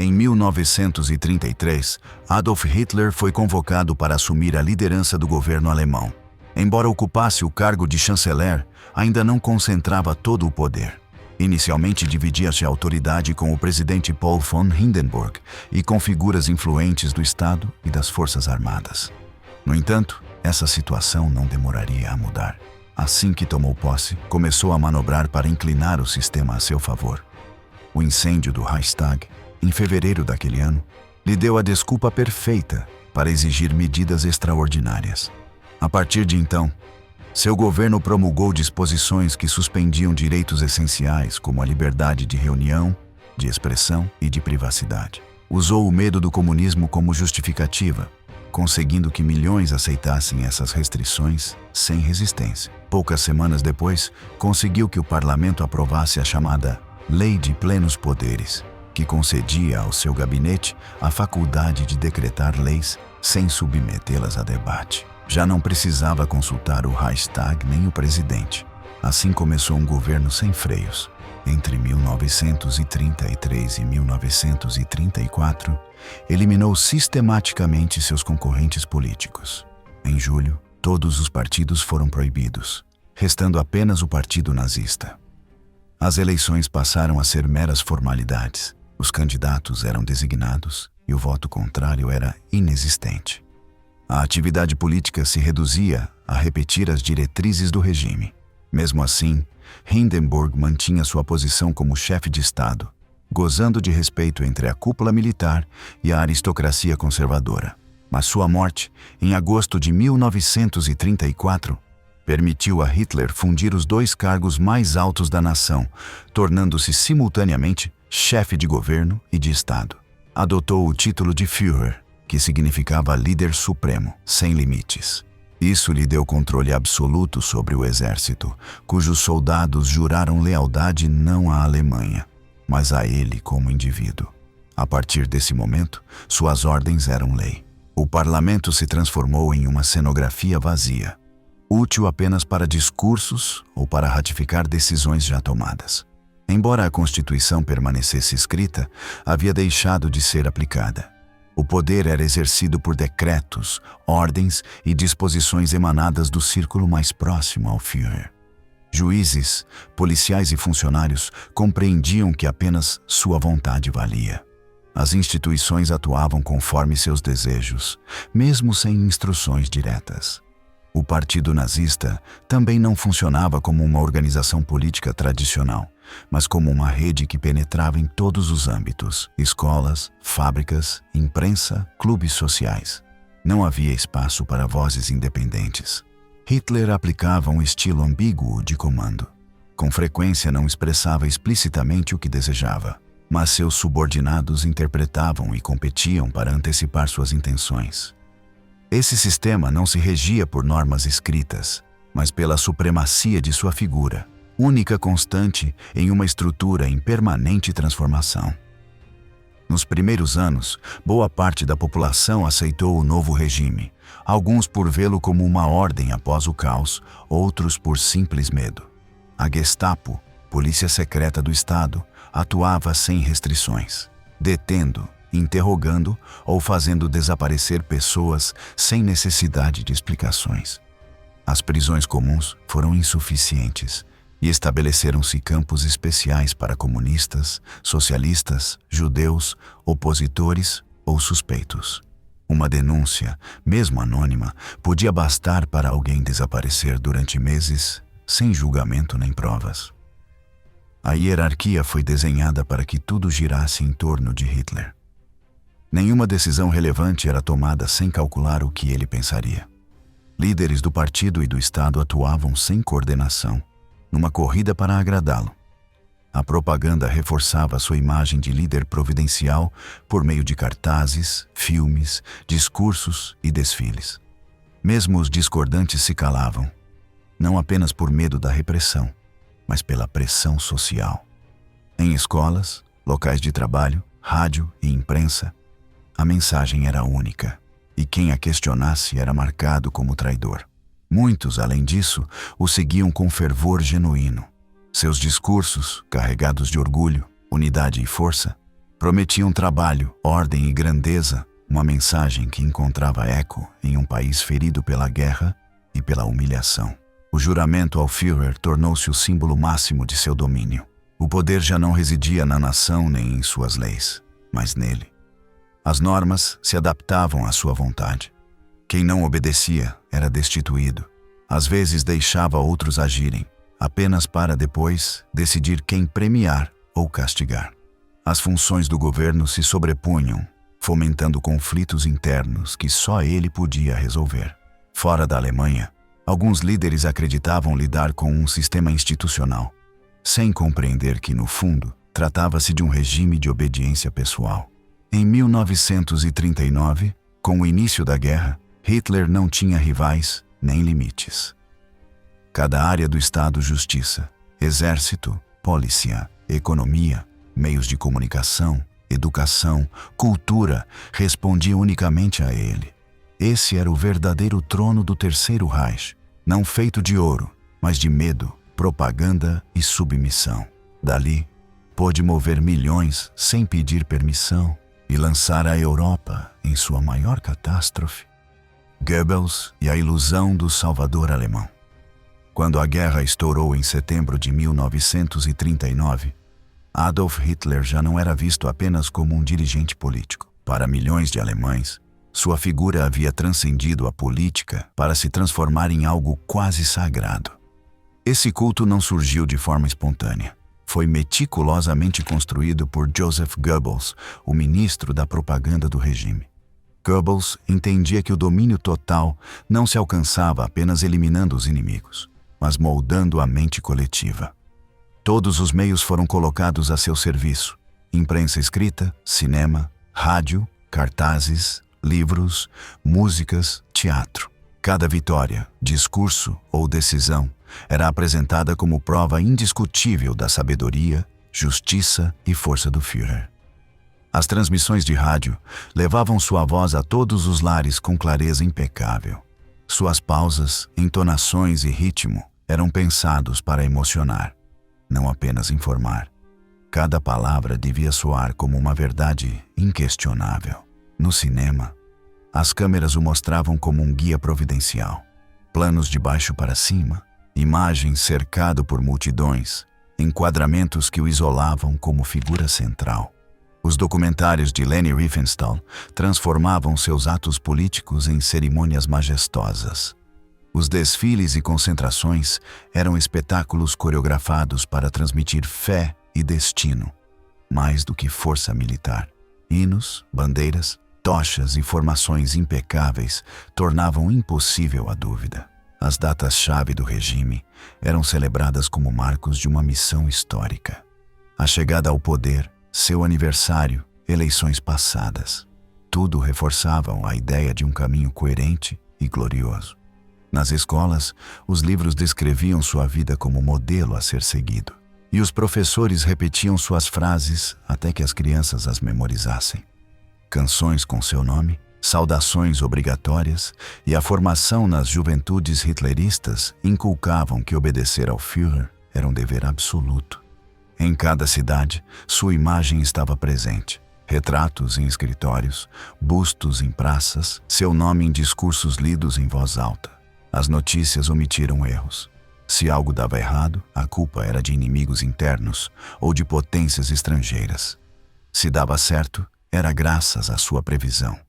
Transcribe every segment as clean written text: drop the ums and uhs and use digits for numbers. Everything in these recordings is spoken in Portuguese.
Em 1933, Adolf Hitler foi convocado para assumir a liderança do governo alemão. Embora ocupasse o cargo de chanceler, ainda não concentrava todo o poder. Inicialmente dividia-se a autoridade com o presidente Paul von Hindenburg e com figuras influentes do Estado e das Forças Armadas. No entanto, essa situação não demoraria a mudar. Assim que tomou posse, começou a manobrar para inclinar o sistema a seu favor. O incêndio do Reichstag, em fevereiro daquele ano, lhe deu a desculpa perfeita para exigir medidas extraordinárias. A partir de então, seu governo promulgou disposições que suspendiam direitos essenciais como a liberdade de reunião, de expressão e de privacidade. Usou o medo do comunismo como justificativa, conseguindo que milhões aceitassem essas restrições sem resistência. Poucas semanas depois, conseguiu que o parlamento aprovasse a chamada Lei de Plenos Poderes, que concedia ao seu gabinete a faculdade de decretar leis sem submetê-las a debate. Já não precisava consultar o Reichstag nem o presidente. Assim começou um governo sem freios. Entre 1933 e 1934, eliminou sistematicamente seus concorrentes políticos. Em julho, todos os partidos foram proibidos, restando apenas o Partido Nazista. As eleições passaram a ser meras formalidades. Os candidatos eram designados e o voto contrário era inexistente. A atividade política se reduzia a repetir as diretrizes do regime. Mesmo assim, Hindenburg mantinha sua posição como chefe de Estado, gozando de respeito entre a cúpula militar e a aristocracia conservadora. Mas sua morte, em agosto de 1934, permitiu a Hitler fundir os dois cargos mais altos da nação, tornando-se simultaneamente chefe de governo e de Estado. Adotou o título de Führer, que significava líder supremo, sem limites. Isso lhe deu controle absoluto sobre o exército, cujos soldados juraram lealdade não à Alemanha, mas a ele como indivíduo. A partir desse momento, suas ordens eram lei. O parlamento se transformou em uma cenografia vazia, útil apenas para discursos ou para ratificar decisões já tomadas. Embora a Constituição permanecesse escrita, havia deixado de ser aplicada. O poder era exercido por decretos, ordens e disposições emanadas do círculo mais próximo ao Führer. Juízes, policiais e funcionários compreendiam que apenas sua vontade valia. As instituições atuavam conforme seus desejos, mesmo sem instruções diretas. O Partido Nazista também não funcionava como uma organização política tradicional, mas como uma rede que penetrava em todos os âmbitos: escolas, fábricas, imprensa, clubes sociais. Não havia espaço para vozes independentes. Hitler aplicava um estilo ambíguo de comando. Com frequência não expressava explicitamente o que desejava, mas seus subordinados interpretavam e competiam para antecipar suas intenções. Esse sistema não se regia por normas escritas, mas pela supremacia de sua figura, única constante em uma estrutura em permanente transformação. Nos primeiros anos, boa parte da população aceitou o novo regime, alguns por vê-lo como uma ordem após o caos, outros por simples medo. A Gestapo, polícia secreta do Estado, atuava sem restrições, detendo, interrogando ou fazendo desaparecer pessoas sem necessidade de explicações. As prisões comuns foram insuficientes e estabeleceram-se campos especiais para comunistas, socialistas, judeus, opositores ou suspeitos. Uma denúncia, mesmo anônima, podia bastar para alguém desaparecer durante meses, sem julgamento nem provas. A hierarquia foi desenhada para que tudo girasse em torno de Hitler. Nenhuma decisão relevante era tomada sem calcular o que ele pensaria. Líderes do partido e do Estado atuavam sem coordenação, numa corrida para agradá-lo. A propaganda reforçava sua imagem de líder providencial por meio de cartazes, filmes, discursos e desfiles. Mesmo os discordantes se calavam, não apenas por medo da repressão, mas pela pressão social. Em escolas, locais de trabalho, rádio e imprensa, a mensagem era única, e quem a questionasse era marcado como traidor. Muitos, além disso, o seguiam com fervor genuíno. Seus discursos, carregados de orgulho, unidade e força, Prometiam trabalho, ordem e grandeza, uma mensagem que encontrava eco em um país ferido pela guerra e pela humilhação. O juramento ao Führer tornou-se o símbolo máximo de seu domínio. O poder já não residia na nação nem em suas leis, mas nele. As normas se adaptavam à sua vontade. Quem não obedecia era destituído. Às vezes deixava outros agirem, apenas para depois decidir quem premiar ou castigar. As funções do governo se sobrepunham, fomentando conflitos internos que só ele podia resolver. Fora da Alemanha, alguns líderes acreditavam lidar com um sistema institucional, sem compreender que, no fundo, tratava-se de um regime de obediência pessoal. Em 1939, com o início da guerra, Hitler não tinha rivais nem limites. Cada área do Estado, justiça, exército, polícia, economia, meios de comunicação, educação, cultura, respondia unicamente a ele. Esse era o verdadeiro trono do Terceiro Reich, não feito de ouro, mas de medo, propaganda e submissão. Dali, pôde mover milhões sem pedir permissão e lançar a Europa em sua maior catástrofe. Goebbels e a ilusão do Salvador alemão. Quando a guerra estourou em setembro de 1939, Adolf Hitler já não era visto apenas como um dirigente político. Para milhões de alemães, sua figura havia transcendido a política para se transformar em algo quase sagrado. Esse culto não surgiu de forma espontânea. Foi meticulosamente construído por Joseph Goebbels, o ministro da propaganda do regime. Goebbels entendia que o domínio total não se alcançava apenas eliminando os inimigos, mas moldando a mente coletiva. Todos os meios foram colocados a seu serviço: imprensa escrita, cinema, rádio, cartazes, livros, músicas, teatro. Cada vitória, discurso ou decisão era apresentada como prova indiscutível da sabedoria, justiça e força do Führer. As transmissões de rádio levavam sua voz a todos os lares com clareza impecável. Suas pausas, entonações e ritmo eram pensados para emocionar, não apenas informar. Cada palavra devia soar como uma verdade inquestionável. No cinema, as câmeras o mostravam como um guia providencial. Planos de baixo para cima, imagens cercado por multidões, enquadramentos que o isolavam como figura central. Os documentários de Leni Riefenstahl transformavam seus atos políticos em cerimônias majestosas. Os desfiles e concentrações eram espetáculos coreografados para transmitir fé e destino, mais do que força militar. Hinos, bandeiras, tochas e formações impecáveis tornavam impossível a dúvida. As datas-chave do regime eram celebradas como marcos de uma missão histórica. A chegada ao poder, seu aniversário, eleições passadas. Tudo reforçavam a ideia de um caminho coerente e glorioso. Nas escolas, os livros descreviam sua vida como modelo a ser seguido. E os professores repetiam suas frases até que as crianças as memorizassem. Canções com seu nome, saudações obrigatórias e a formação nas juventudes hitleristas inculcavam que obedecer ao Führer era um dever absoluto. Em cada cidade, sua imagem estava presente. Retratos em escritórios, bustos em praças, seu nome em discursos lidos em voz alta. As notícias omitiram erros. Se algo dava errado, a culpa era de inimigos internos ou de potências estrangeiras. Se dava certo, era graças à sua previsão.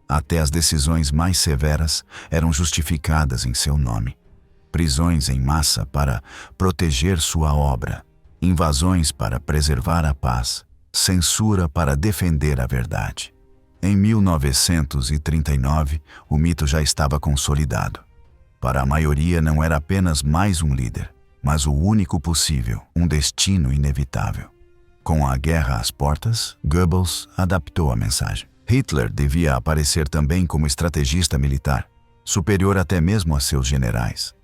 Até as decisões mais severas eram justificadas em seu nome. Prisões em massa para proteger sua obra, invasões para preservar a paz, censura para defender a verdade. Em 1939, o mito já estava consolidado. Para a maioria não era apenas mais um líder, mas o único possível, um destino inevitável. Com a guerra às portas, Goebbels adaptou a mensagem. Hitler devia aparecer também como estrategista militar, superior até mesmo a seus generais.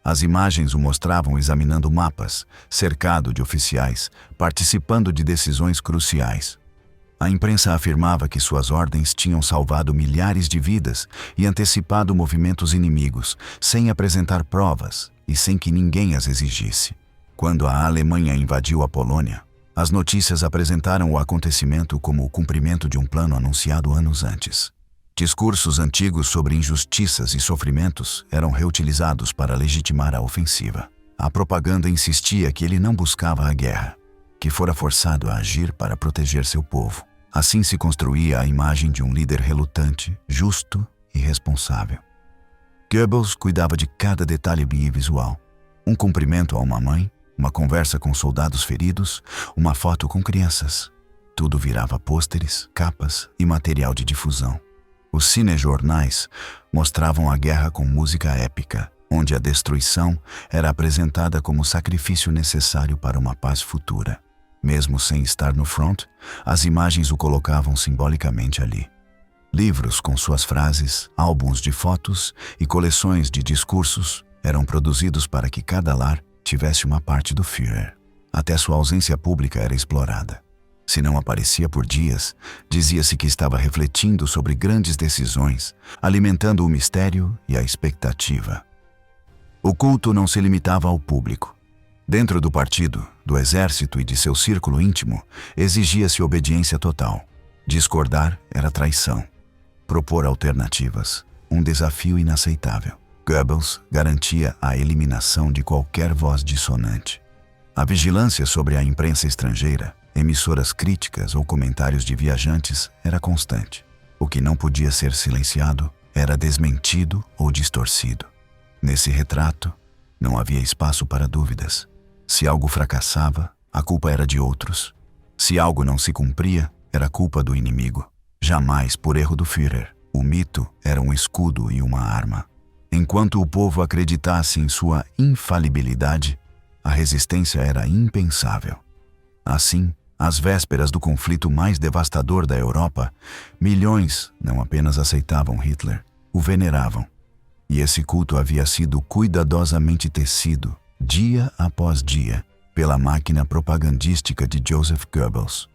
As imagens o mostravam examinando mapas, cercado de oficiais, participando de decisões cruciais. A imprensa afirmava que suas ordens tinham salvado milhares de vidas e antecipado movimentos inimigos, sem apresentar provas e sem que ninguém as exigisse. Quando a Alemanha invadiu a Polônia, As notícias apresentaram o acontecimento como o cumprimento de um plano anunciado anos antes. Discursos antigos sobre injustiças e sofrimentos eram reutilizados para legitimar a ofensiva. A propaganda insistia que ele não buscava a guerra, que fora forçado a agir para proteger seu povo. Assim se construía a imagem de um líder relutante, justo e responsável. Goebbels cuidava de cada detalhe visual. Um cumprimento a uma mãe, uma conversa com soldados feridos, uma foto com crianças. Tudo virava pôsteres, capas e material de difusão. Os cinejornais mostravam a guerra com música épica, onde a destruição era apresentada como sacrifício necessário para uma paz futura. Mesmo sem estar no front, as imagens o colocavam simbolicamente ali. Livros com suas frases, álbuns de fotos e coleções de discursos eram produzidos para que cada lar tivesse uma parte do Führer. Até sua ausência pública era explorada. Se não aparecia por dias, dizia-se que estava refletindo sobre grandes decisões, alimentando o mistério e a expectativa. O culto não se limitava ao público. Dentro do partido, do exército e de seu círculo íntimo, exigia-se obediência total. Discordar era traição. Propor alternativas, um desafio inaceitável. Goebbels garantia a eliminação de qualquer voz dissonante. A vigilância sobre a imprensa estrangeira, emissoras críticas ou comentários de viajantes era constante. O que não podia ser silenciado era desmentido ou distorcido. Nesse retrato, não havia espaço para dúvidas. Se algo fracassava, a culpa era de outros. Se algo não se cumpria, era culpa do inimigo. Jamais por erro do Führer. O mito era um escudo e uma arma. Enquanto o povo acreditasse em sua infalibilidade, a resistência era impensável. Assim, às vésperas do conflito mais devastador da Europa, milhões não apenas aceitavam Hitler, o veneravam. E esse culto havia sido cuidadosamente tecido, dia após dia, pela máquina propagandística de Joseph Goebbels.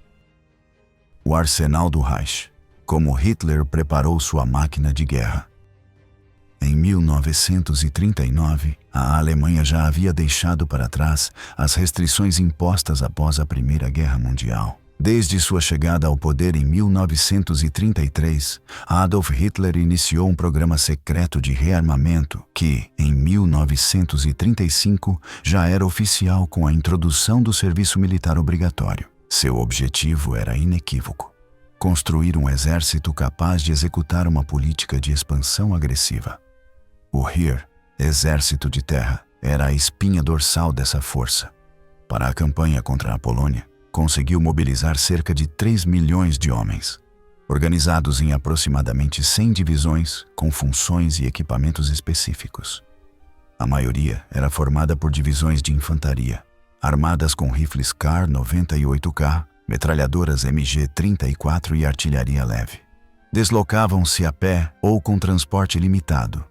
O arsenal do Reich, como Hitler preparou sua máquina de guerra. Em 1939, a Alemanha já havia deixado para trás as restrições impostas após a Primeira Guerra Mundial. Desde sua chegada ao poder em 1933, Adolf Hitler iniciou um programa secreto de rearmamento que, em 1935, já era oficial com a introdução do serviço militar obrigatório. Seu objetivo era inequívoco: construir um exército capaz de executar uma política de expansão agressiva. O Heer, Exército de Terra, era a espinha dorsal dessa força. Para a campanha contra a Polônia, conseguiu mobilizar cerca de 3 milhões de homens, organizados em aproximadamente 100 divisões com funções e equipamentos específicos. A maioria era formada por divisões de infantaria, armadas com rifles Kar 98K, metralhadoras MG-34 e artilharia leve. Deslocavam-se a pé ou com transporte limitado,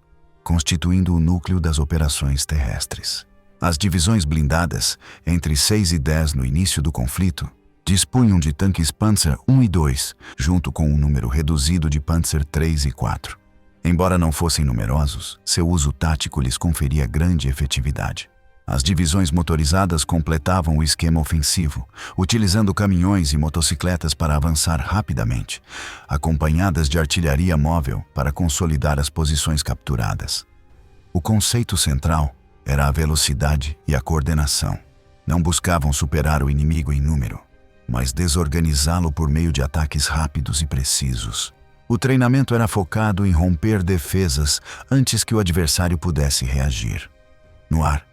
constituindo o núcleo das operações terrestres. As divisões blindadas, entre 6 e 10 no início do conflito, dispunham de tanques Panzer I e II, junto com um número reduzido de Panzer III e IV. Embora não fossem numerosos, seu uso tático lhes conferia grande efetividade. As divisões motorizadas completavam o esquema ofensivo, utilizando caminhões e motocicletas para avançar rapidamente, acompanhadas de artilharia móvel para consolidar as posições capturadas. O conceito central era a velocidade e a coordenação. Não buscavam superar o inimigo em número, mas desorganizá-lo por meio de ataques rápidos e precisos. O treinamento era focado em romper defesas antes que o adversário pudesse reagir. No ar,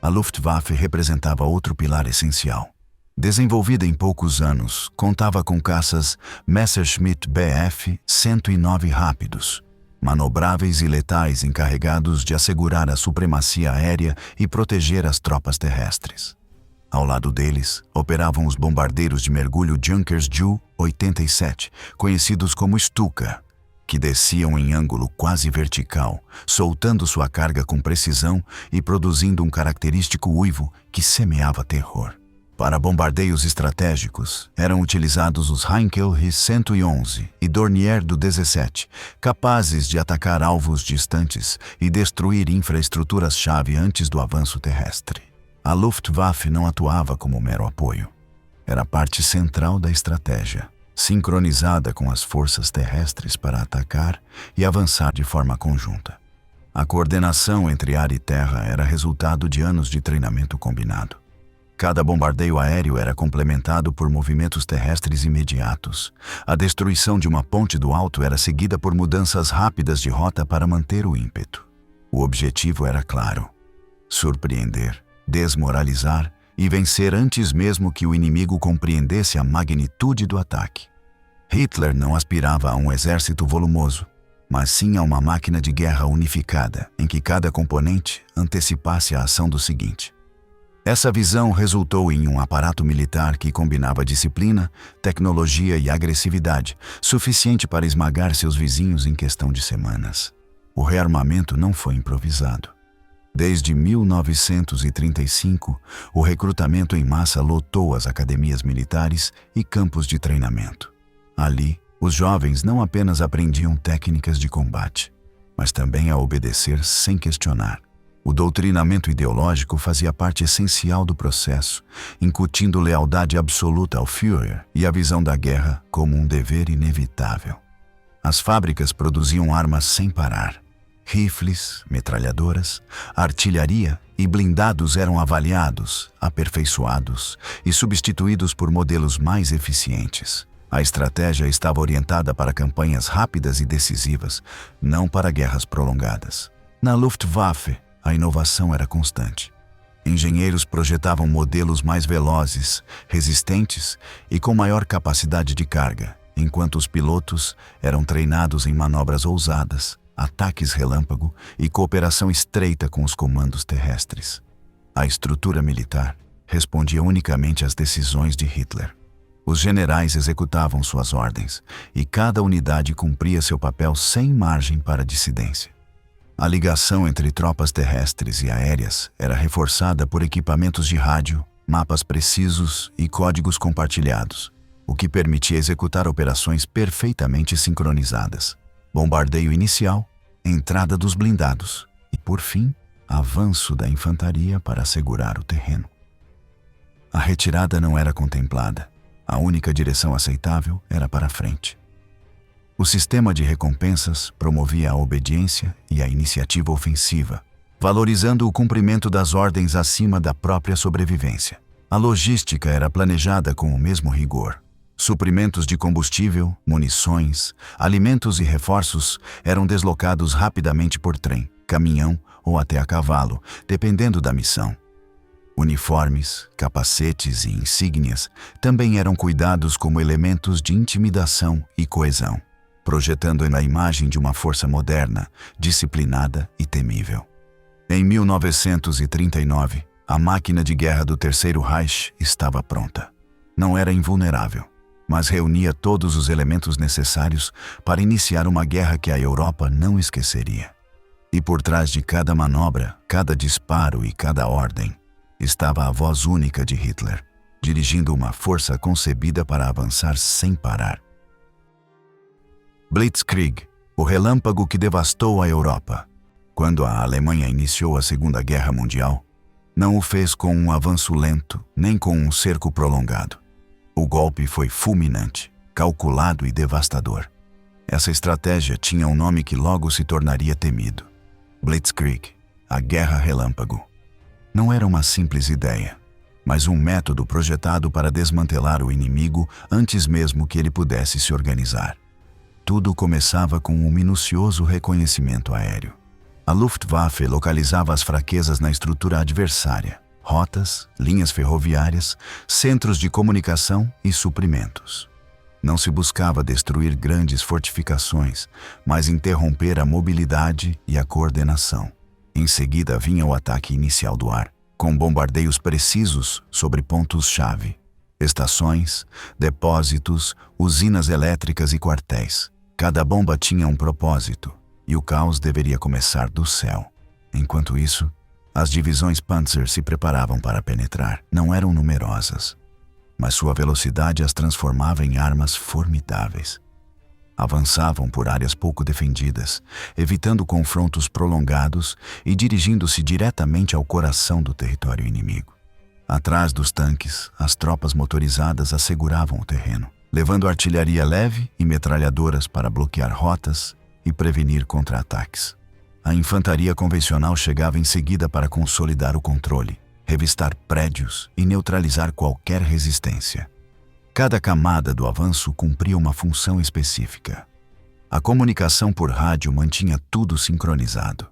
a Luftwaffe representava outro pilar essencial. Desenvolvida em poucos anos, contava com caças Messerschmitt Bf 109 rápidos, manobráveis e letais encarregados de assegurar a supremacia aérea e proteger as tropas terrestres. Ao lado deles, operavam os bombardeiros de mergulho Junkers Ju-87, conhecidos como Stuka, que desciam em ângulo quase vertical, soltando sua carga com precisão e produzindo um característico uivo que semeava terror. Para bombardeios estratégicos, eram utilizados os Heinkel Ri-111 e Dornier do 17, capazes de atacar alvos distantes e destruir infraestruturas-chave antes do avanço terrestre. A Luftwaffe não atuava como mero apoio. era parte central da estratégia, sincronizada com as forças terrestres para atacar e avançar de forma conjunta. A coordenação entre ar e terra era resultado de anos de treinamento combinado. Cada bombardeio aéreo era complementado por movimentos terrestres imediatos. A destruição de uma ponte do alto era seguida por mudanças rápidas de rota para manter o ímpeto. O objetivo era claro: surpreender, desmoralizar e vencer antes mesmo que o inimigo compreendesse a magnitude do ataque. Hitler não aspirava a um exército volumoso, mas sim a uma máquina de guerra unificada, em que cada componente antecipasse a ação do seguinte. Essa visão resultou em um aparato militar que combinava disciplina, tecnologia e agressividade, suficiente para esmagar seus vizinhos em questão de semanas. O rearmamento não foi improvisado. Desde 1935, o recrutamento em massa lotou as academias militares e campos de treinamento. Ali, os jovens não apenas aprendiam técnicas de combate, mas também a obedecer sem questionar. O doutrinamento ideológico fazia parte essencial do processo, incutindo lealdade absoluta ao Führer e a visão da guerra como um dever inevitável. As fábricas produziam armas sem parar. Rifles, metralhadoras, artilharia e blindados eram avaliados, aperfeiçoados e substituídos por modelos mais eficientes. A estratégia estava orientada para campanhas rápidas e decisivas, não para guerras prolongadas. Na Luftwaffe, a inovação era constante. Engenheiros projetavam modelos mais velozes, resistentes e com maior capacidade de carga, enquanto os pilotos eram treinados em manobras ousadas, ataques relâmpago e cooperação estreita com os comandos terrestres. A estrutura militar respondia unicamente às decisões de Hitler. Os generais executavam suas ordens e cada unidade cumpria seu papel sem margem para dissidência. A ligação entre tropas terrestres e aéreas era reforçada por equipamentos de rádio, mapas precisos e códigos compartilhados, o que permitia executar operações perfeitamente sincronizadas. Bombardeio inicial, entrada dos blindados e, por fim, avanço da infantaria para assegurar o terreno. A retirada não era contemplada. A única direção aceitável era para frente. O sistema de recompensas promovia a obediência e a iniciativa ofensiva, valorizando o cumprimento das ordens acima da própria sobrevivência. A logística era planejada com o mesmo rigor. Suprimentos de combustível, munições, alimentos e reforços eram deslocados rapidamente por trem, caminhão ou até a cavalo, dependendo da missão. Uniformes, capacetes e insígnias também eram cuidados como elementos de intimidação e coesão, projetando a imagem de uma força moderna, disciplinada e temível. Em 1939, a máquina de guerra do Terceiro Reich estava pronta. Não era invulnerável, mas reunia todos os elementos necessários para iniciar uma guerra que a Europa não esqueceria. E por trás de cada manobra, cada disparo e cada ordem, estava a voz única de Hitler, dirigindo uma força concebida para avançar sem parar. Blitzkrieg, o relâmpago que devastou a Europa. Quando a Alemanha iniciou a Segunda Guerra Mundial, não o fez com um avanço lento, nem com um cerco prolongado. O golpe foi fulminante, calculado e devastador. Essa estratégia tinha um nome que logo se tornaria temido: Blitzkrieg, a Guerra Relâmpago. Não era uma simples ideia, mas um método projetado para desmantelar o inimigo antes mesmo que ele pudesse se organizar. Tudo começava com um minucioso reconhecimento aéreo. A Luftwaffe localizava as fraquezas na estrutura adversária: rotas, linhas ferroviárias, centros de comunicação e suprimentos. Não se buscava destruir grandes fortificações, mas interromper a mobilidade e a coordenação. Em seguida vinha o ataque inicial do ar, com bombardeios precisos sobre pontos-chave, estações, depósitos, usinas elétricas e quartéis. Cada bomba tinha um propósito, e o caos deveria começar do céu. Enquanto isso, as divisões Panzer se preparavam para penetrar. Não eram numerosas, mas sua velocidade as transformava em armas formidáveis. Avançavam por áreas pouco defendidas, evitando confrontos prolongados e dirigindo-se diretamente ao coração do território inimigo. Atrás dos tanques, as tropas motorizadas asseguravam o terreno, levando artilharia leve e metralhadoras para bloquear rotas e prevenir contra-ataques. A infantaria convencional chegava em seguida para consolidar o controle, revistar prédios e neutralizar qualquer resistência. Cada camada do avanço cumpria uma função específica. A comunicação por rádio mantinha tudo sincronizado.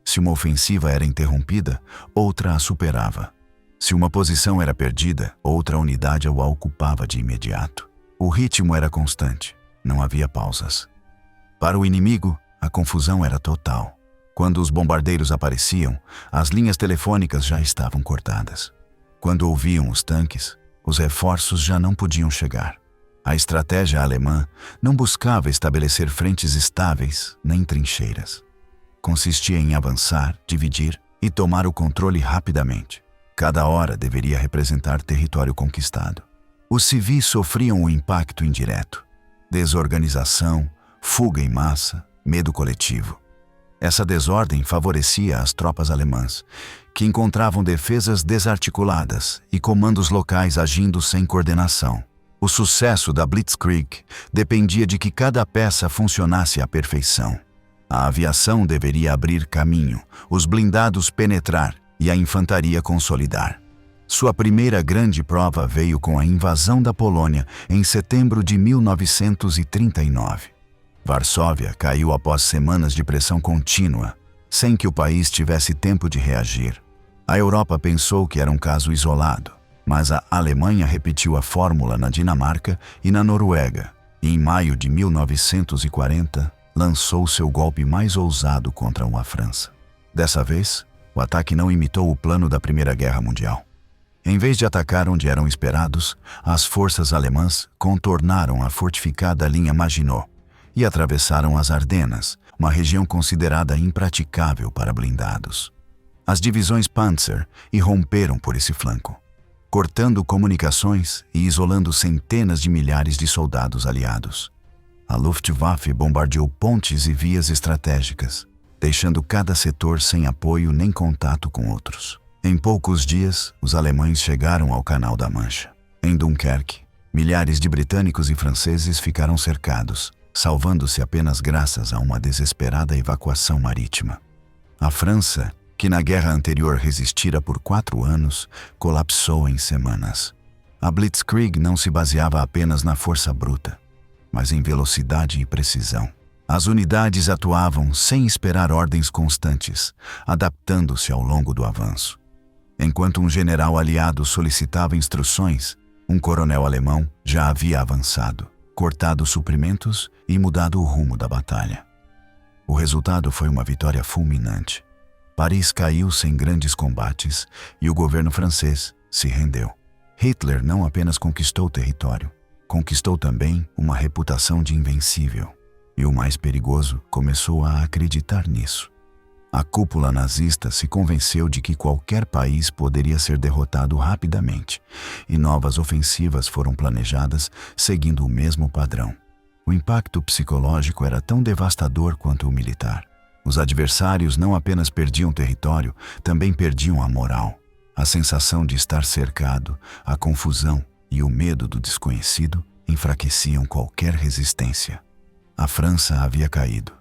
Se uma ofensiva era interrompida, outra a superava. Se uma posição era perdida, outra unidade a ocupava de imediato. O ritmo era constante, não havia pausas. Para o inimigo, a confusão era total. Quando os bombardeiros apareciam, as linhas telefônicas já estavam cortadas. Quando ouviam os tanques, os reforços já não podiam chegar. A estratégia alemã não buscava estabelecer frentes estáveis nem trincheiras. Consistia em avançar, dividir e tomar o controle rapidamente. Cada hora deveria representar território conquistado. Os civis sofriam o impacto indireto: desorganização, fuga em massa, medo coletivo. Essa desordem favorecia as tropas alemãs, que encontravam defesas desarticuladas e comandos locais agindo sem coordenação. O sucesso da Blitzkrieg dependia de que cada peça funcionasse à perfeição. A aviação deveria abrir caminho, os blindados penetrar e a infantaria consolidar. Sua primeira grande prova veio com a invasão da Polônia em setembro de 1939. Varsóvia caiu após semanas de pressão contínua, sem que o país tivesse tempo de reagir. A Europa pensou que era um caso isolado, mas a Alemanha repetiu a fórmula na Dinamarca e na Noruega, e em maio de 1940 lançou seu golpe mais ousado contra a França. Dessa vez, o ataque não imitou o plano da Primeira Guerra Mundial. Em vez de atacar onde eram esperados, as forças alemãs contornaram a fortificada linha Maginot e atravessaram as Ardenas, uma região considerada impraticável para blindados. As divisões Panzer irromperam por esse flanco, cortando comunicações e isolando centenas de milhares de soldados aliados. A Luftwaffe bombardeou pontes e vias estratégicas, deixando cada setor sem apoio nem contato com outros. Em poucos dias, os alemães chegaram ao Canal da Mancha. Em Dunkerque, milhares de britânicos e franceses ficaram cercados, salvando-se apenas graças a uma desesperada evacuação marítima. A França, que na guerra anterior resistira por 4 anos, colapsou em semanas. A Blitzkrieg não se baseava apenas na força bruta, mas em velocidade e precisão. As unidades atuavam sem esperar ordens constantes, adaptando-se ao longo do avanço. Enquanto um general aliado solicitava instruções, um coronel alemão já havia avançado, cortado suprimentos e mudado o rumo da batalha. O resultado foi uma vitória fulminante. Paris caiu sem grandes combates e o governo francês se rendeu. Hitler não apenas conquistou o território, conquistou também uma reputação de invencível. E o mais perigoso, começou a acreditar nisso. A cúpula nazista se convenceu de que qualquer país poderia ser derrotado rapidamente, e novas ofensivas foram planejadas seguindo o mesmo padrão. O impacto psicológico era tão devastador quanto o militar. Os adversários não apenas perdiam território, também perdiam a moral. A sensação de estar cercado, a confusão e o medo do desconhecido enfraqueciam qualquer resistência. A França havia caído.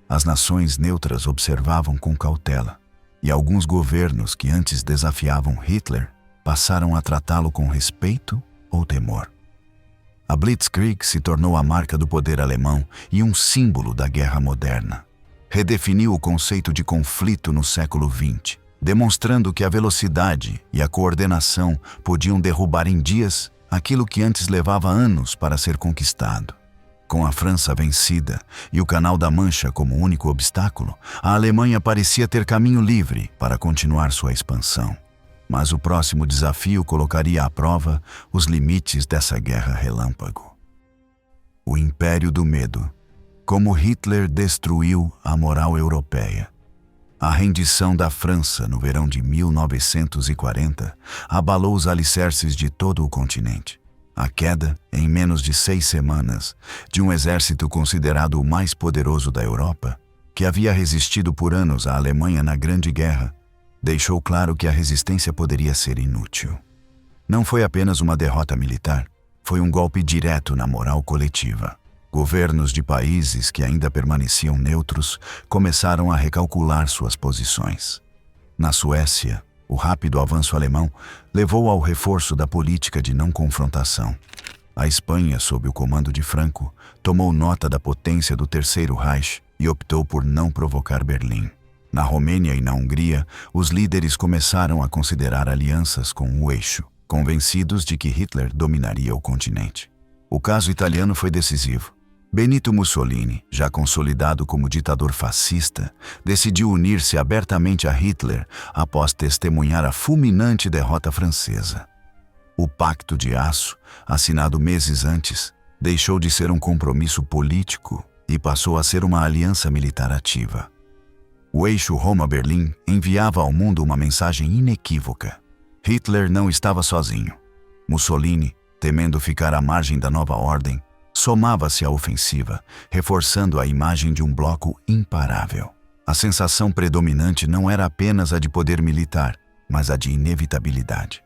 As nações neutras observavam com cautela, e alguns governos que antes desafiavam Hitler passaram a tratá-lo com respeito ou temor. A Blitzkrieg se tornou a marca do poder alemão e um símbolo da guerra moderna. Redefiniu o conceito de conflito no século XX, demonstrando que a velocidade e a coordenação podiam derrubar em dias aquilo que antes levava anos para ser conquistado. Com a França vencida e o Canal da Mancha como único obstáculo, a Alemanha parecia ter caminho livre para continuar sua expansão. Mas o próximo desafio colocaria à prova os limites dessa guerra relâmpago. O Império do Medo. Como Hitler destruiu a moral europeia. A rendição da França no verão de 1940 abalou os alicerces de todo o continente. A queda, em menos de 6 semanas, de um exército considerado o mais poderoso da Europa, que havia resistido por anos à Alemanha na Grande Guerra, deixou claro que a resistência poderia ser inútil. Não foi apenas uma derrota militar, foi um golpe direto na moral coletiva. Governos de países que ainda permaneciam neutros começaram a recalcular suas posições. Na Suécia, o rápido avanço alemão levou ao reforço da política de não confrontação. A Espanha, sob o comando de Franco, tomou nota da potência do Terceiro Reich e optou por não provocar Berlim. Na Romênia e na Hungria, os líderes começaram a considerar alianças com o Eixo, convencidos de que Hitler dominaria o continente. O caso italiano foi decisivo. Benito Mussolini, já consolidado como ditador fascista, decidiu unir-se abertamente a Hitler após testemunhar a fulminante derrota francesa. O Pacto de Aço, assinado meses antes, deixou de ser um compromisso político e passou a ser uma aliança militar ativa. O eixo Roma-Berlim enviava ao mundo uma mensagem inequívoca. Hitler não estava sozinho. Mussolini, temendo ficar à margem da nova ordem, somava-se à ofensiva, reforçando a imagem de um bloco imparável. A sensação predominante não era apenas a de poder militar, mas a de inevitabilidade.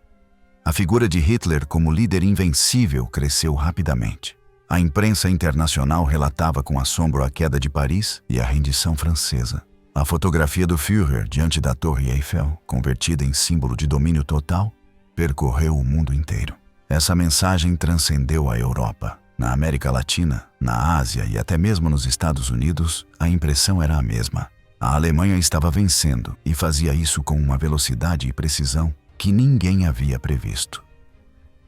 A figura de Hitler como líder invencível cresceu rapidamente. A imprensa internacional relatava com assombro a queda de Paris e a rendição francesa. A fotografia do Führer diante da Torre Eiffel, convertida em símbolo de domínio total, percorreu o mundo inteiro. Essa mensagem transcendeu a Europa. Na América Latina, na Ásia e até mesmo nos Estados Unidos, a impressão era a mesma. A Alemanha estava vencendo e fazia isso com uma velocidade e precisão que ninguém havia previsto.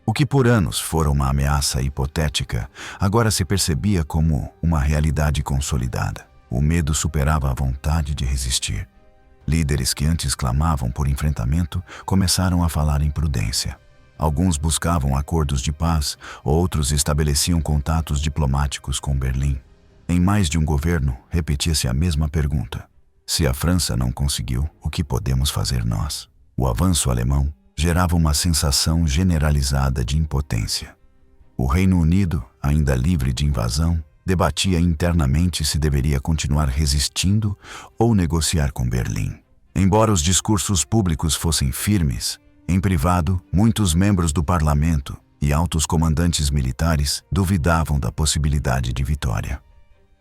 O que por anos fora uma ameaça hipotética, agora se percebia como uma realidade consolidada. O medo superava a vontade de resistir. Líderes que antes clamavam por enfrentamento começaram a falar em prudência. Alguns buscavam acordos de paz, outros estabeleciam contatos diplomáticos com Berlim. Em mais de um governo, repetia-se a mesma pergunta: se a França não conseguiu, o que podemos fazer nós? O avanço alemão gerava uma sensação generalizada de impotência. O Reino Unido, ainda livre de invasão, debatia internamente se deveria continuar resistindo ou negociar com Berlim. Embora os discursos públicos fossem firmes, em privado, muitos membros do parlamento e altos comandantes militares duvidavam da possibilidade de vitória.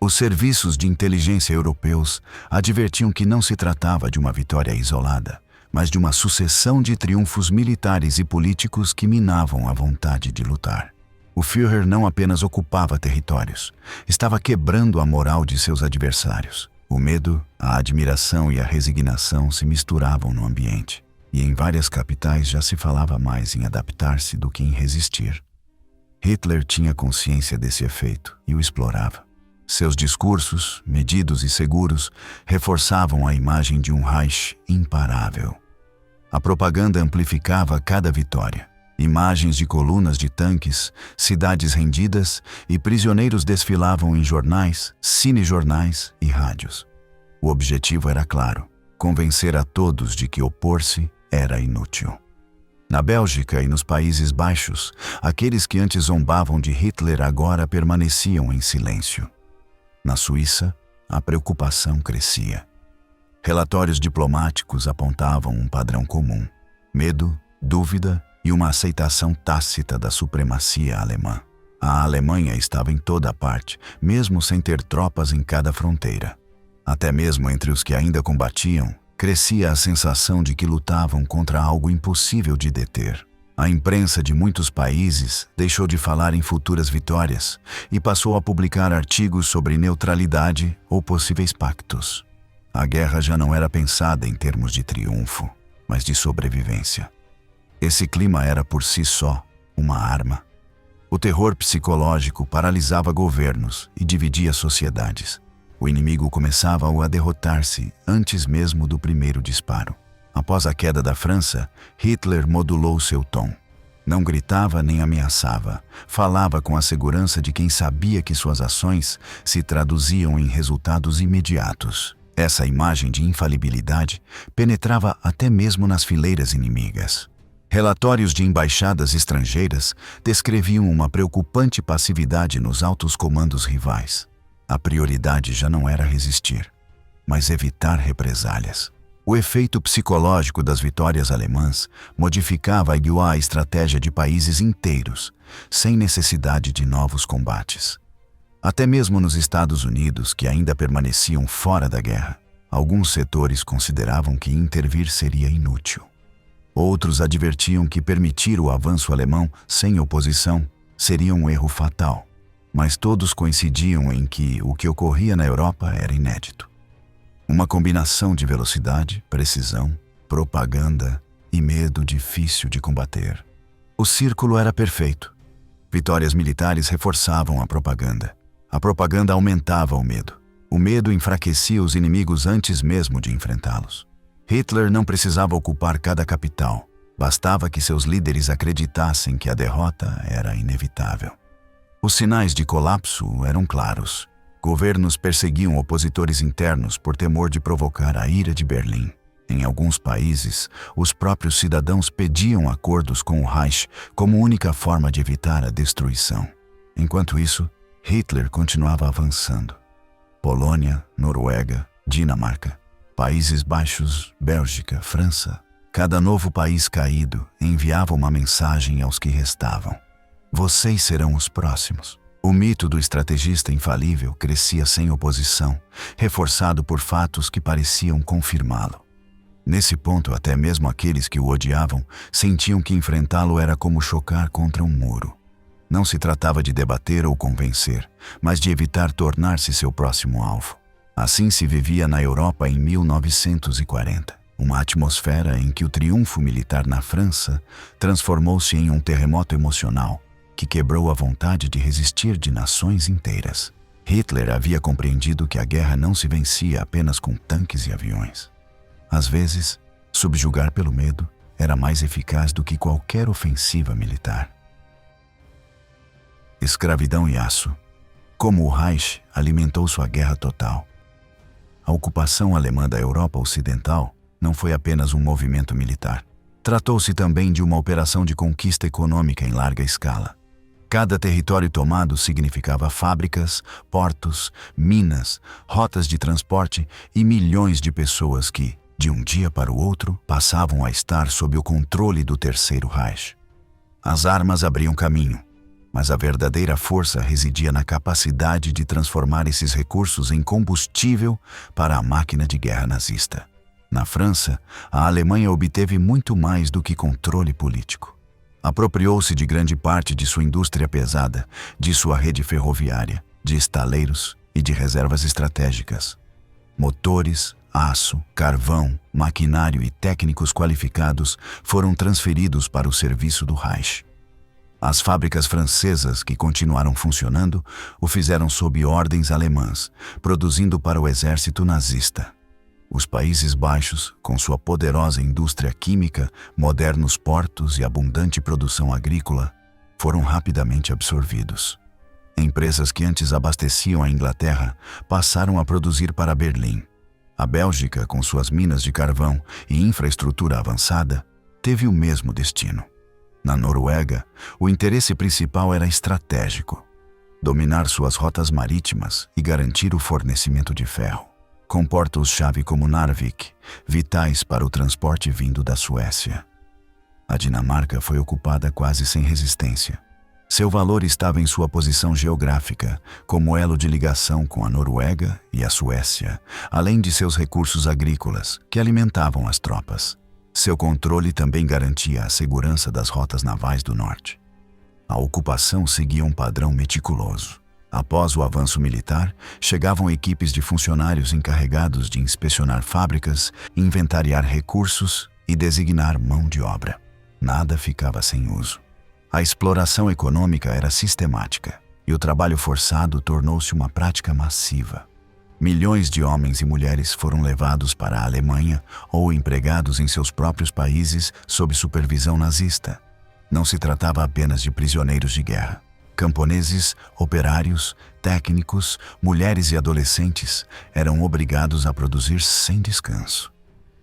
Os serviços de inteligência europeus advertiam que não se tratava de uma vitória isolada, mas de uma sucessão de triunfos militares e políticos que minavam a vontade de lutar. O Führer não apenas ocupava territórios, estava quebrando a moral de seus adversários. O medo, a admiração e a resignação se misturavam no ambiente, e em várias capitais já se falava mais em adaptar-se do que em resistir. Hitler tinha consciência desse efeito e o explorava. Seus discursos, medidos e seguros, reforçavam a imagem de um Reich imparável. A propaganda amplificava cada vitória. Imagens de colunas de tanques, cidades rendidas e prisioneiros desfilavam em jornais, cinejornais e rádios. O objetivo era claro: convencer a todos de que opor-se era inútil. Na Bélgica e nos Países Baixos, aqueles que antes zombavam de Hitler agora permaneciam em silêncio. Na Suíça, a preocupação crescia. Relatórios diplomáticos apontavam um padrão comum: medo, dúvida e uma aceitação tácita da supremacia alemã. A Alemanha estava em toda parte, mesmo sem ter tropas em cada fronteira. Até mesmo entre os que ainda combatiam, crescia a sensação de que lutavam contra algo impossível de deter. A imprensa de muitos países deixou de falar em futuras vitórias e passou a publicar artigos sobre neutralidade ou possíveis pactos. A guerra já não era pensada em termos de triunfo, mas de sobrevivência. Esse clima era por si só uma arma. O terror psicológico paralisava governos e dividia sociedades. O inimigo começava a derrotar-se antes mesmo do primeiro disparo. Após a queda da França, Hitler modulou seu tom. Não gritava nem ameaçava, falava com a segurança de quem sabia que suas ações se traduziam em resultados imediatos. Essa imagem de infalibilidade penetrava até mesmo nas fileiras inimigas. Relatórios de embaixadas estrangeiras descreviam uma preocupante passividade nos altos comandos rivais. A prioridade já não era resistir, mas evitar represálias. O efeito psicológico das vitórias alemãs modificava a estratégia de países inteiros, sem necessidade de novos combates. Até mesmo nos Estados Unidos, que ainda permaneciam fora da guerra, alguns setores consideravam que intervir seria inútil. Outros advertiam que permitir o avanço alemão sem oposição seria um erro fatal, mas todos coincidiam em que o que ocorria na Europa era inédito. Uma combinação de velocidade, precisão, propaganda e medo difícil de combater. O círculo era perfeito. Vitórias militares reforçavam a propaganda. A propaganda aumentava o medo. O medo enfraquecia os inimigos antes mesmo de enfrentá-los. Hitler não precisava ocupar cada capital. Bastava que seus líderes acreditassem que a derrota era inevitável. Os sinais de colapso eram claros. Governos perseguiam opositores internos por temor de provocar a ira de Berlim. Em alguns países, os próprios cidadãos pediam acordos com o Reich como única forma de evitar a destruição. Enquanto isso, Hitler continuava avançando. Polônia, Noruega, Dinamarca, Países Baixos, Bélgica, França. Cada novo país caído enviava uma mensagem aos que restavam. Vocês serão os próximos. O mito do estrategista infalível crescia sem oposição, reforçado por fatos que pareciam confirmá-lo. Nesse ponto, até mesmo aqueles que o odiavam sentiam que enfrentá-lo era como chocar contra um muro. Não se tratava de debater ou convencer, mas de evitar tornar-se seu próximo alvo. Assim se vivia na Europa em 1940, uma atmosfera em que o triunfo militar na França transformou-se em um terremoto emocional que quebrou a vontade de resistir de nações inteiras. Hitler havia compreendido que a guerra não se vencia apenas com tanques e aviões. Às vezes, subjugar pelo medo era mais eficaz do que qualquer ofensiva militar. Escravidão e aço. Como o Reich alimentou sua guerra total. A ocupação alemã da Europa Ocidental não foi apenas um movimento militar. Tratou-se também de uma operação de conquista econômica em larga escala. Cada território tomado significava fábricas, portos, minas, rotas de transporte e milhões de pessoas que, de um dia para o outro, passavam a estar sob o controle do Terceiro Reich. As armas abriam caminho, mas a verdadeira força residia na capacidade de transformar esses recursos em combustível para a máquina de guerra nazista. Na França, a Alemanha obteve muito mais do que controle político. Apropriou-se de grande parte de sua indústria pesada, de sua rede ferroviária, de estaleiros e de reservas estratégicas. Motores, aço, carvão, maquinário e técnicos qualificados foram transferidos para o serviço do Reich. As fábricas francesas que continuaram funcionando o fizeram sob ordens alemãs, produzindo para o exército nazista. Os Países Baixos, com sua poderosa indústria química, modernos portos e abundante produção agrícola, foram rapidamente absorvidos. Empresas que antes abasteciam a Inglaterra passaram a produzir para Berlim. A Bélgica, com suas minas de carvão e infraestrutura avançada, teve o mesmo destino. Na Noruega, o interesse principal era estratégico: dominar suas rotas marítimas e garantir o fornecimento de ferro. Com portos-chave como Narvik, vitais para o transporte vindo da Suécia. A Dinamarca foi ocupada quase sem resistência. Seu valor estava em sua posição geográfica, como elo de ligação com a Noruega e a Suécia, além de seus recursos agrícolas, que alimentavam as tropas. Seu controle também garantia a segurança das rotas navais do norte. A ocupação seguia um padrão meticuloso. Após o avanço militar, chegavam equipes de funcionários encarregados de inspecionar fábricas, inventariar recursos e designar mão de obra. Nada ficava sem uso. A exploração econômica era sistemática e o trabalho forçado tornou-se uma prática massiva. Milhões de homens e mulheres foram levados para a Alemanha ou empregados em seus próprios países sob supervisão nazista. Não se tratava apenas de prisioneiros de guerra. Camponeses, operários, técnicos, mulheres e adolescentes eram obrigados a produzir sem descanso.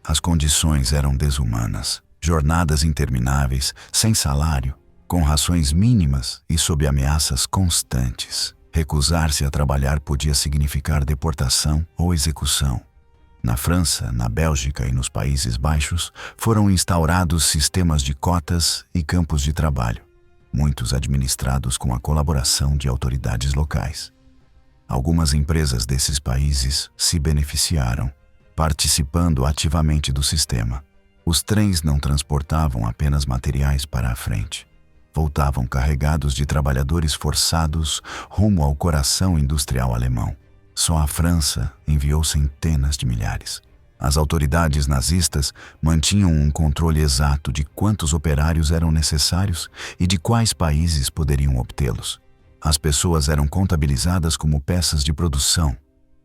As condições eram desumanas. Jornadas intermináveis, sem salário, com rações mínimas e sob ameaças constantes. Recusar-se a trabalhar podia significar deportação ou execução. Na França, na Bélgica e nos Países Baixos foram instaurados sistemas de cotas e campos de trabalho, muitos administrados com a colaboração de autoridades locais. Algumas empresas desses países se beneficiaram, participando ativamente do sistema. Os trens não transportavam apenas materiais para a frente. Voltavam carregados de trabalhadores forçados rumo ao coração industrial alemão. Só a França enviou centenas de milhares. As autoridades nazistas mantinham um controle exato de quantos operários eram necessários e de quais países poderiam obtê-los. As pessoas eram contabilizadas como peças de produção,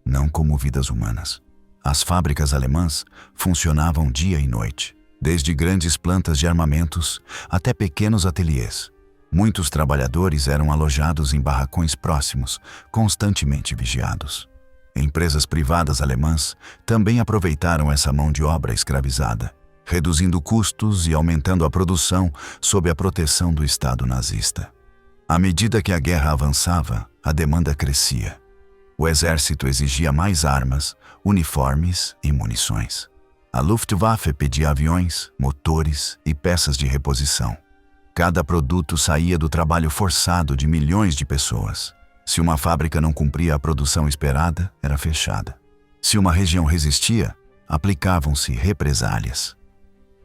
não como vidas humanas. As fábricas alemãs funcionavam dia e noite, desde grandes plantas de armamentos até pequenos ateliês. Muitos trabalhadores eram alojados em barracões próximos, constantemente vigiados. Empresas privadas alemãs também aproveitaram essa mão de obra escravizada, reduzindo custos e aumentando a produção sob a proteção do Estado nazista. À medida que a guerra avançava, a demanda crescia. O exército exigia mais armas, uniformes e munições. A Luftwaffe pedia aviões, motores e peças de reposição. Cada produto saía do trabalho forçado de milhões de pessoas. Se uma fábrica não cumpria a produção esperada, era fechada. Se uma região resistia, aplicavam-se represálias.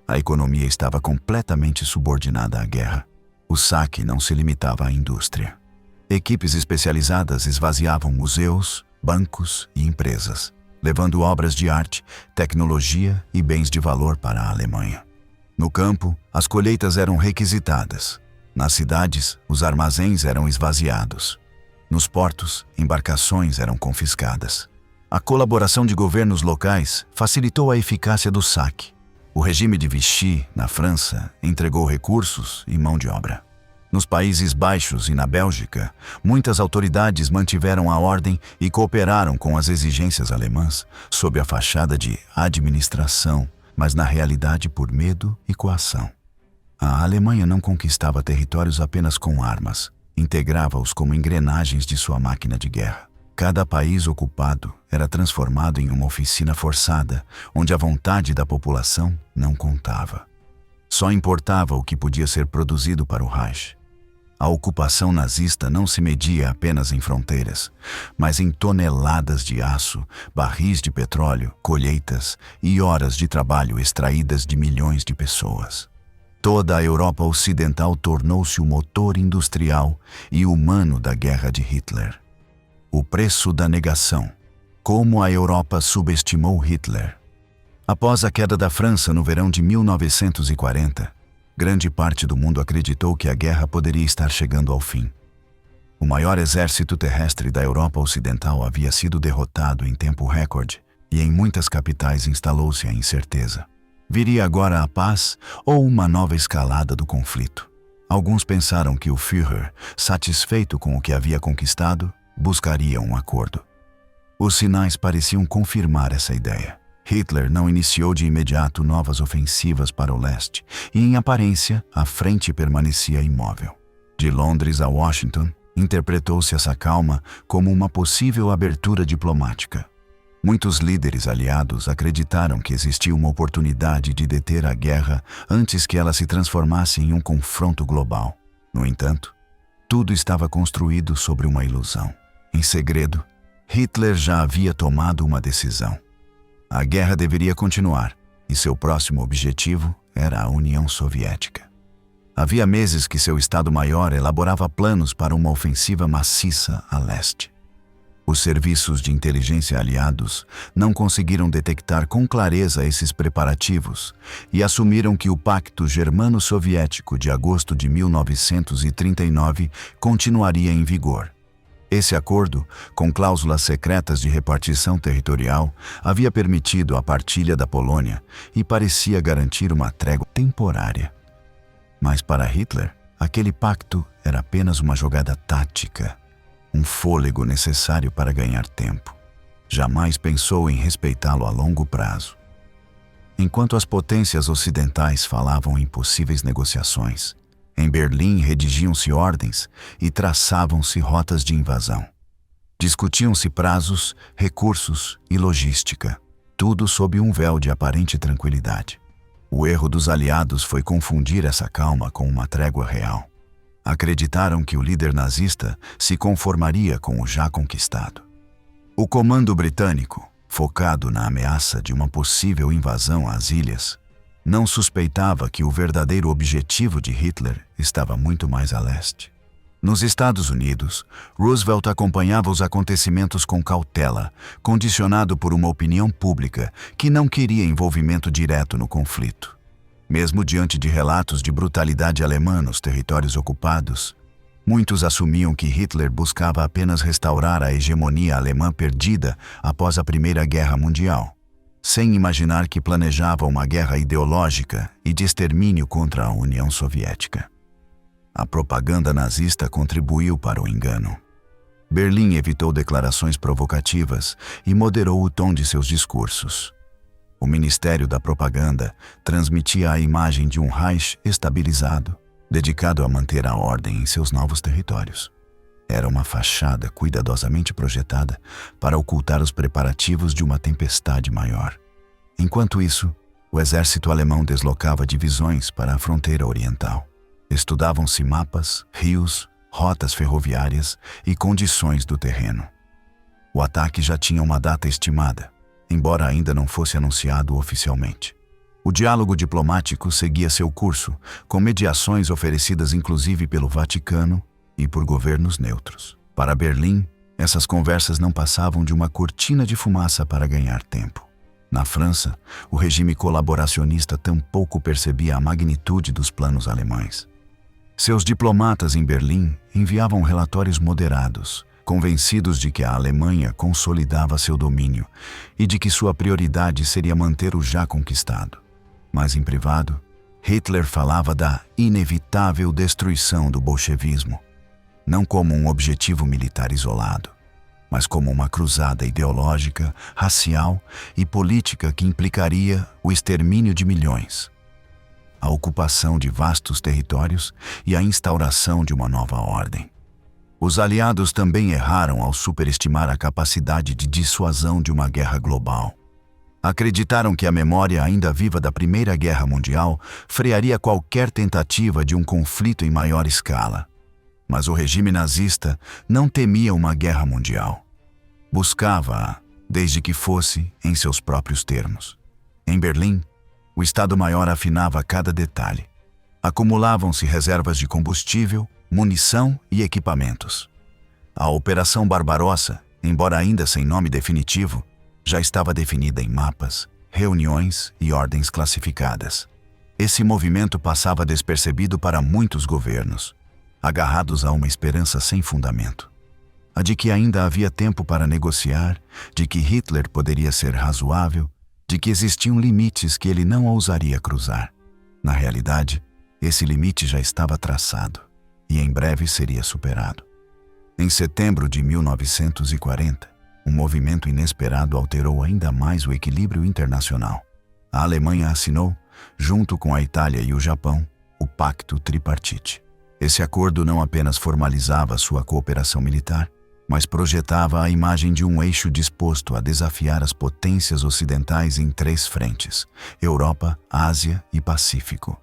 A economia estava completamente subordinada à guerra. O saque não se limitava à indústria. Equipes especializadas esvaziavam museus, bancos e empresas, levando obras de arte, tecnologia e bens de valor para a Alemanha. No campo, as colheitas eram requisitadas. Nas cidades, os armazéns eram esvaziados. Nos portos, embarcações eram confiscadas. A colaboração de governos locais facilitou a eficácia do saque. O regime de Vichy, na França, entregou recursos e mão de obra. Nos Países Baixos e na Bélgica, muitas autoridades mantiveram a ordem e cooperaram com as exigências alemãs, sob a fachada de administração, mas na realidade por medo e coação. A Alemanha não conquistava territórios apenas com armas, integrava-os como engrenagens de sua máquina de guerra. Cada país ocupado era transformado em uma oficina forçada, onde a vontade da população não contava. Só importava o que podia ser produzido para o Reich. A ocupação nazista não se media apenas em fronteiras, mas em toneladas de aço, barris de petróleo, colheitas e horas de trabalho extraídas de milhões de pessoas. Toda a Europa Ocidental tornou-se o motor industrial e humano da guerra de Hitler. O preço da negação. Como a Europa subestimou Hitler. Após a queda da França no verão de 1940, grande parte do mundo acreditou que a guerra poderia estar chegando ao fim. O maior exército terrestre da Europa Ocidental havia sido derrotado em tempo recorde e em muitas capitais instalou-se a incerteza. Viria agora a paz ou uma nova escalada do conflito? Alguns pensaram que o Führer, satisfeito com o que havia conquistado, buscaria um acordo. Os sinais pareciam confirmar essa ideia. Hitler não iniciou de imediato novas ofensivas para o leste e, em aparência, a frente permanecia imóvel. De Londres a Washington, interpretou-se essa calma como uma possível abertura diplomática. Muitos líderes aliados acreditaram que existia uma oportunidade de deter a guerra antes que ela se transformasse em um confronto global. No entanto, tudo estava construído sobre uma ilusão. Em segredo, Hitler já havia tomado uma decisão. A guerra deveria continuar, e seu próximo objetivo era a União Soviética. Havia meses que seu Estado-Maior elaborava planos para uma ofensiva maciça a leste. Os serviços de inteligência aliados não conseguiram detectar com clareza esses preparativos e assumiram que o Pacto Germano-Soviético de agosto de 1939 continuaria em vigor. Esse acordo, com cláusulas secretas de repartição territorial, havia permitido a partilha da Polônia e parecia garantir uma trégua temporária. Mas para Hitler, aquele pacto era apenas uma jogada tática, um fôlego necessário para ganhar tempo. Jamais pensou em respeitá-lo a longo prazo. Enquanto as potências ocidentais falavam em possíveis negociações, em Berlim redigiam-se ordens e traçavam-se rotas de invasão. Discutiam-se prazos, recursos e logística. tudo sob um véu de aparente tranquilidade. O erro dos aliados foi confundir essa calma com uma trégua real. Acreditaram que o líder nazista se conformaria com o já conquistado. O comando britânico, focado na ameaça de uma possível invasão às ilhas, não suspeitava que o verdadeiro objetivo de Hitler estava muito mais a leste. Nos Estados Unidos, Roosevelt acompanhava os acontecimentos com cautela, condicionado por uma opinião pública que não queria envolvimento direto no conflito. Mesmo diante de relatos de brutalidade alemã nos territórios ocupados, muitos assumiam que Hitler buscava apenas restaurar a hegemonia alemã perdida após a Primeira Guerra Mundial, sem imaginar que planejava uma guerra ideológica e de extermínio contra a União Soviética. A propaganda nazista contribuiu para o engano. Berlim evitou declarações provocativas e moderou o tom de seus discursos. O Ministério da Propaganda transmitia a imagem de um Reich estabilizado, dedicado a manter a ordem em seus novos territórios. Era uma fachada cuidadosamente projetada para ocultar os preparativos de uma tempestade maior. Enquanto isso, o exército alemão deslocava divisões para a fronteira oriental. Estudavam-se mapas, rios, rotas ferroviárias e condições do terreno. O ataque já tinha uma data estimada, embora ainda não fosse anunciado oficialmente. O diálogo diplomático seguia seu curso, com mediações oferecidas inclusive pelo Vaticano e por governos neutros. Para Berlim, essas conversas não passavam de uma cortina de fumaça para ganhar tempo. Na França, o regime colaboracionista tampouco percebia a magnitude dos planos alemães. Seus diplomatas em Berlim enviavam relatórios moderados, convencidos de que a Alemanha consolidava seu domínio e de que sua prioridade seria manter o já conquistado. Mas em privado, Hitler falava da inevitável destruição do bolchevismo, não como um objetivo militar isolado, mas como uma cruzada ideológica, racial e política que implicaria o extermínio de milhões, a ocupação de vastos territórios e a instauração de uma nova ordem. Os aliados também erraram ao superestimar a capacidade de dissuasão de uma guerra global. Acreditaram que a memória ainda viva da Primeira Guerra Mundial frearia qualquer tentativa de um conflito em maior escala. Mas o regime nazista não temia uma guerra mundial. Buscava-a, desde que fosse em seus próprios termos. Em Berlim, o Estado-Maior afinava cada detalhe. Acumulavam-se reservas de combustível, munição e equipamentos. A Operação Barbarossa, embora ainda sem nome definitivo, já estava definida em mapas, reuniões e ordens classificadas. Esse movimento passava despercebido para muitos governos, agarrados a uma esperança sem fundamento. A de que ainda havia tempo para negociar, de que Hitler poderia ser razoável, de que existiam limites que ele não ousaria cruzar. Na realidade, esse limite já estava traçado e em breve seria superado. Em setembro de 1940, um movimento inesperado alterou ainda mais o equilíbrio internacional. A Alemanha assinou, junto com a Itália e o Japão, o Pacto Tripartite. Esse acordo não apenas formalizava sua cooperação militar, mas projetava a imagem de um eixo disposto a desafiar as potências ocidentais em 3 frentes: Europa, Ásia e Pacífico.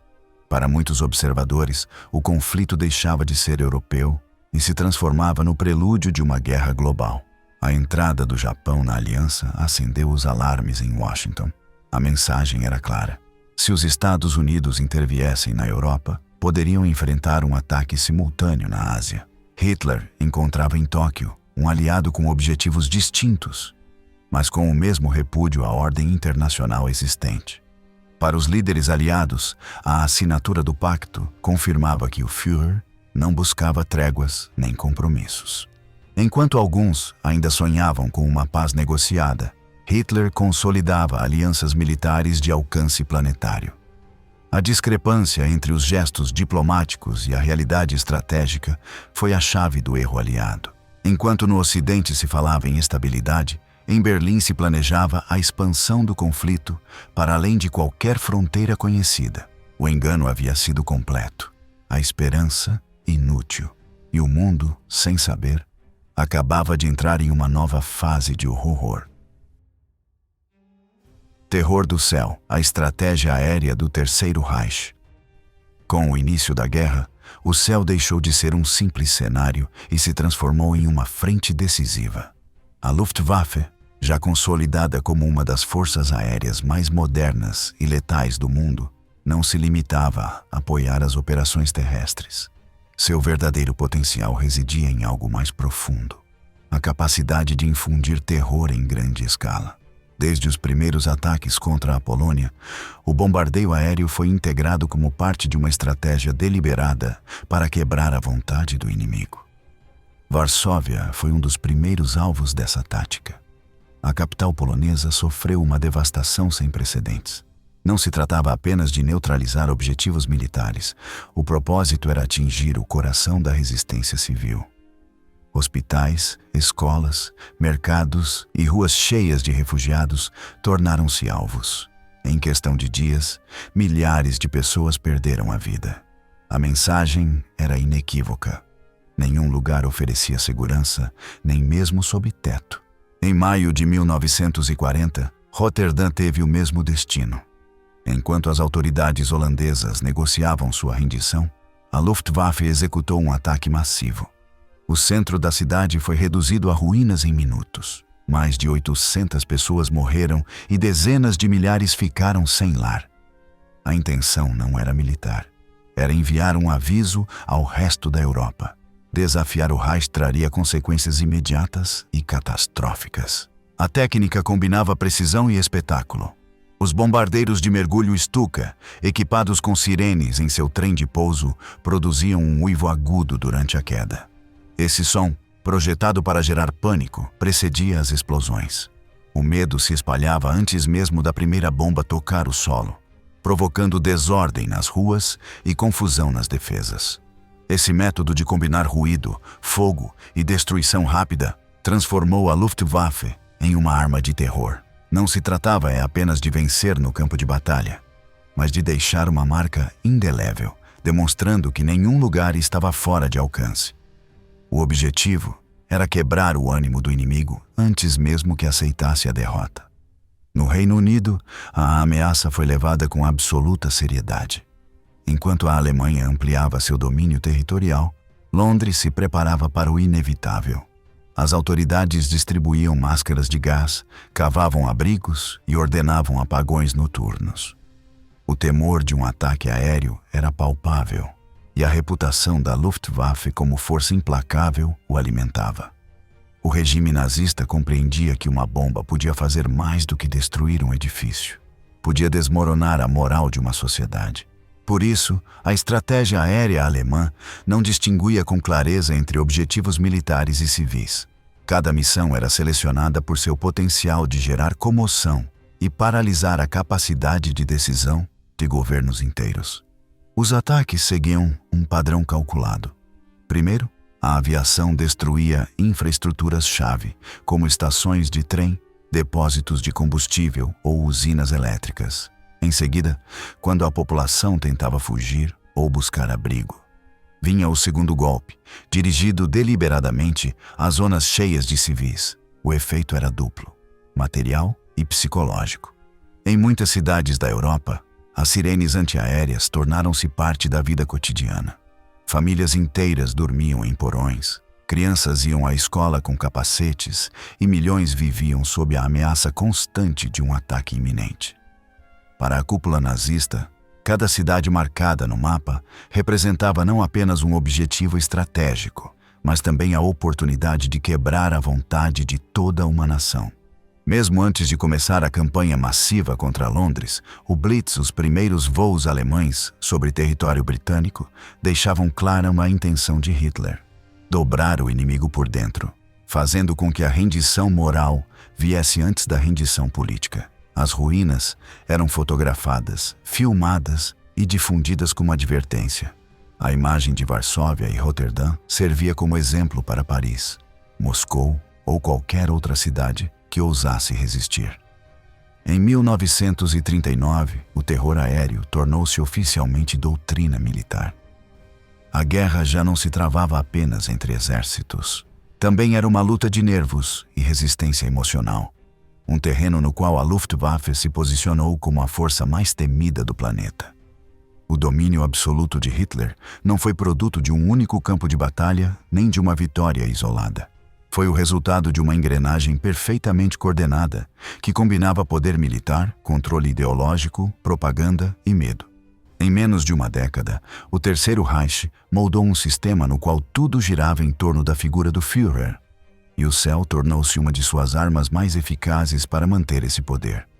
Para muitos observadores, o conflito deixava de ser europeu e se transformava no prelúdio de uma guerra global. A entrada do Japão na aliança acendeu os alarmes em Washington. A mensagem era clara: se os Estados Unidos interviessem na Europa, poderiam enfrentar um ataque simultâneo na Ásia. Hitler encontrava em Tóquio um aliado com objetivos distintos, mas com o mesmo repúdio à ordem internacional existente. Para os líderes aliados, a assinatura do pacto confirmava que o Führer não buscava tréguas nem compromissos. Enquanto alguns ainda sonhavam com uma paz negociada, Hitler consolidava alianças militares de alcance planetário. A discrepância entre os gestos diplomáticos e a realidade estratégica foi a chave do erro aliado. Enquanto no Ocidente se falava em estabilidade, em Berlim se planejava a expansão do conflito para além de qualquer fronteira conhecida. O engano havia sido completo, a esperança inútil, e o mundo, sem saber, acabava de entrar em uma nova fase de horror. Terror do céu, a estratégia aérea do Terceiro Reich. Com o início da guerra, o céu deixou de ser um simples cenário e se transformou em uma frente decisiva. A Luftwaffe, já consolidada como uma das forças aéreas mais modernas e letais do mundo, não se limitava a apoiar as operações terrestres. Seu verdadeiro potencial residia em algo mais profundo: a capacidade de infundir terror em grande escala. Desde os primeiros ataques contra a Polônia, o bombardeio aéreo foi integrado como parte de uma estratégia deliberada para quebrar a vontade do inimigo. Varsóvia foi um dos primeiros alvos dessa tática. A capital polonesa sofreu uma devastação sem precedentes. Não se tratava apenas de neutralizar objetivos militares. O propósito era atingir o coração da resistência civil. Hospitais, escolas, mercados e ruas cheias de refugiados tornaram-se alvos. Em questão de dias, milhares de pessoas perderam a vida. A mensagem era inequívoca: nenhum lugar oferecia segurança, nem mesmo sob teto. Em maio de 1940, Roterdã teve o mesmo destino. Enquanto as autoridades holandesas negociavam sua rendição, a Luftwaffe executou um ataque massivo. O centro da cidade foi reduzido a ruínas em minutos. Mais de 800 pessoas morreram e dezenas de milhares ficaram sem lar. A intenção não era militar. Era enviar um aviso ao resto da Europa. Desafiar o Reich traria consequências imediatas e catastróficas. A técnica combinava precisão e espetáculo. Os bombardeiros de mergulho Stuka, equipados com sirenes em seu trem de pouso, produziam um uivo agudo durante a queda. Esse som, projetado para gerar pânico, precedia as explosões. O medo se espalhava antes mesmo da primeira bomba tocar o solo, provocando desordem nas ruas e confusão nas defesas. Esse método de combinar ruído, fogo e destruição rápida transformou a Luftwaffe em uma arma de terror. Não se tratava apenas de vencer no campo de batalha, mas de deixar uma marca indelével, demonstrando que nenhum lugar estava fora de alcance. O objetivo era quebrar o ânimo do inimigo antes mesmo que aceitasse a derrota. No Reino Unido, a ameaça foi levada com absoluta seriedade. Enquanto a Alemanha ampliava seu domínio territorial, Londres se preparava para o inevitável. As autoridades distribuíam máscaras de gás, cavavam abrigos e ordenavam apagões noturnos. O temor de um ataque aéreo era palpável, e a reputação da Luftwaffe como força implacável o alimentava. O regime nazista compreendia que uma bomba podia fazer mais do que destruir um edifício. Podia desmoronar a moral de uma sociedade. Por isso, a estratégia aérea alemã não distinguia com clareza entre objetivos militares e civis. Cada missão era selecionada por seu potencial de gerar comoção e paralisar a capacidade de decisão de governos inteiros. Os ataques seguiam um padrão calculado. Primeiro, a aviação destruía infraestruturas-chave, como estações de trem, depósitos de combustível ou usinas elétricas. Em seguida, quando a população tentava fugir ou buscar abrigo, vinha o segundo golpe, dirigido deliberadamente às zonas cheias de civis. O efeito era duplo: material e psicológico. Em muitas cidades da Europa, as sirenes antiaéreas tornaram-se parte da vida cotidiana. Famílias inteiras dormiam em porões, crianças iam à escola com capacetes e milhões viviam sob a ameaça constante de um ataque iminente. Para a cúpula nazista, cada cidade marcada no mapa representava não apenas um objetivo estratégico, mas também a oportunidade de quebrar a vontade de toda uma nação. Mesmo antes de começar a campanha massiva contra Londres, o Blitz, os primeiros voos alemães sobre território britânico, deixavam clara uma intenção de Hitler: dobrar o inimigo por dentro, fazendo com que a rendição moral viesse antes da rendição política. As ruínas eram fotografadas, filmadas e difundidas como advertência. A imagem de Varsóvia e Roterdã servia como exemplo para Paris, Moscou ou qualquer outra cidade que ousasse resistir. Em 1939, o terror aéreo tornou-se oficialmente doutrina militar. A guerra já não se travava apenas entre exércitos. Também era uma luta de nervos e resistência emocional. um terreno no qual a Luftwaffe se posicionou como a força mais temida do planeta. O domínio absoluto de Hitler não foi produto de um único campo de batalha, nem de uma vitória isolada. Foi o resultado de uma engrenagem perfeitamente coordenada, que combinava poder militar, controle ideológico, propaganda e medo. Em menos de uma década, o Terceiro Reich moldou um sistema no qual tudo girava em torno da figura do Führer, e o céu tornou-se uma de suas armas mais eficazes para manter esse poder.